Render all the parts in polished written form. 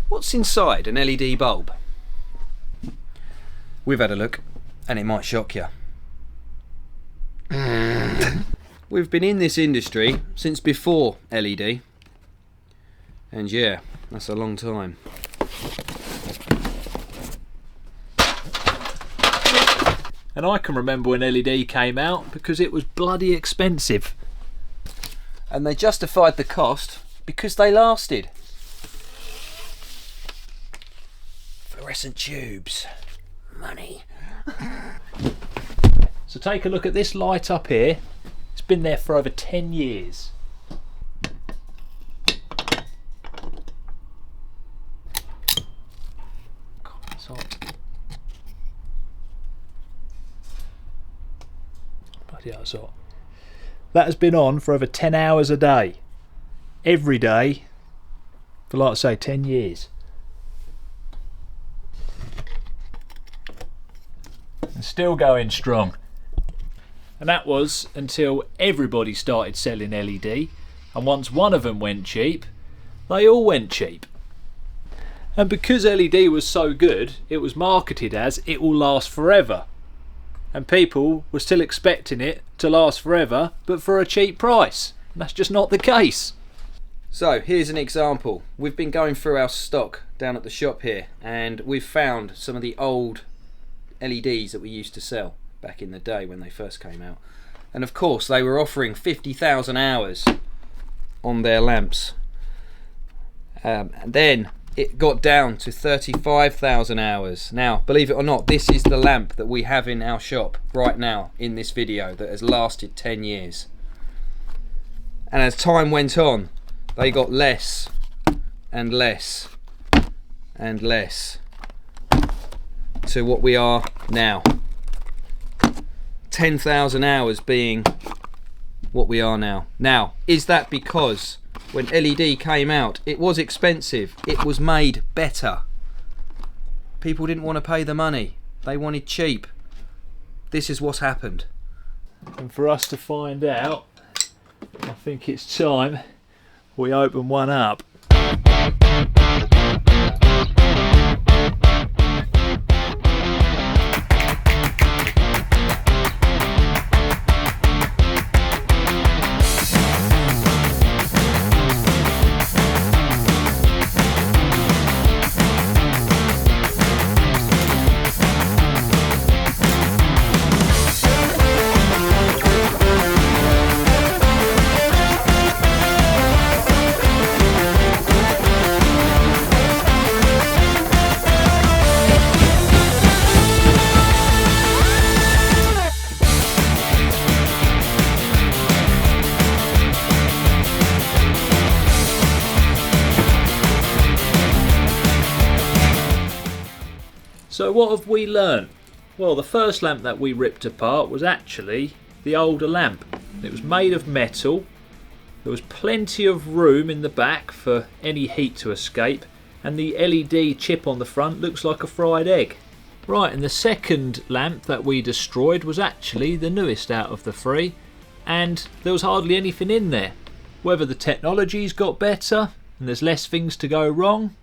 What's inside an LED bulb? We've had a look, and it might shock you. We've been in this industry since before LED, and yeah, that's a long time. And I can remember when LED came out because it was bloody expensive. And they justified the cost because they lasted. Fluorescent tubes. Money. So take a look at this light up here. It's been there for over 10 years. God, that's hot. Bloody hell, it's hot. That has been on for over 10 hours a day. Every day. For like I say, 10 years. And still going strong. And that was until everybody started selling LED, and once one of them went cheap, they all went cheap. And because LED was so good, it was marketed as it will last forever. And people were still expecting it to last forever, but for a cheap price. And that's just not the case. So here's an example. We've been going through our stock down at the shop here, and we've found some of the old LEDs that we used to sell back in the day when they first came out. And of course they were offering 50,000 hours on their lamps. And then it got down to 35,000 hours. Now, believe it or not, this is the lamp that we have in our shop right now in this video that has lasted 10 years. And as time went on, they got less and less and less to what we are now. 10,000 hours being what we are now. Now, is that because when LED came out, it was expensive, it was made better? People didn't want to pay the money, they wanted cheap. This is what's happened. And for us to find out, I think it's time we open one up. So what have we learnt? Well, the first lamp that we ripped apart was actually the older lamp. It was made of metal. There was plenty of room in the back for any heat to escape, and the LED chip on the front looks like a fried egg. Right, and the second lamp that we destroyed was actually the newest out of the three, and there was hardly anything in there. Whether the technology's got better and there's less things to go wrong,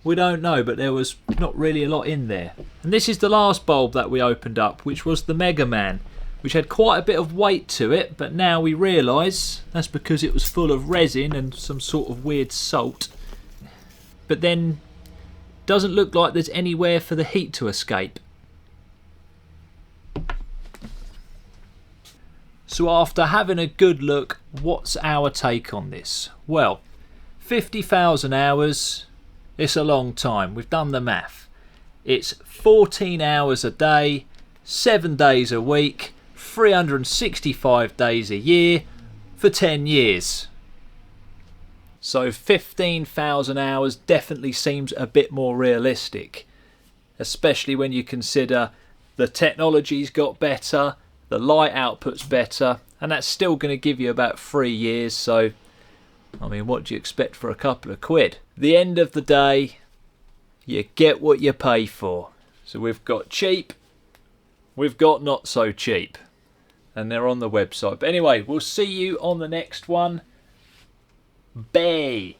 we don't know, but there was not really a lot in there. And this is the last bulb that we opened up, which was the Mega Man, which had quite a bit of weight to it, but now we realise that's because it was full of resin and some sort of weird salt. But then doesn't look like there's anywhere for the heat to escape. So after having a good look, what's our take on this? Well, 50,000 hours, it's a long time. We've done the math. It's 14 hours a day, 7 days a week, 365 days a year for 10 years. So 15,000 hours definitely seems a bit more realistic, especially when you consider the technology's got better, the light output's better, and that's still going to give you about 3 years. So I mean, what do you expect for a couple of quid? The end of the day, you get what you pay for. So we've got cheap, we've got not so cheap, and they're on the website. But anyway, we'll see you on the next one. Bye.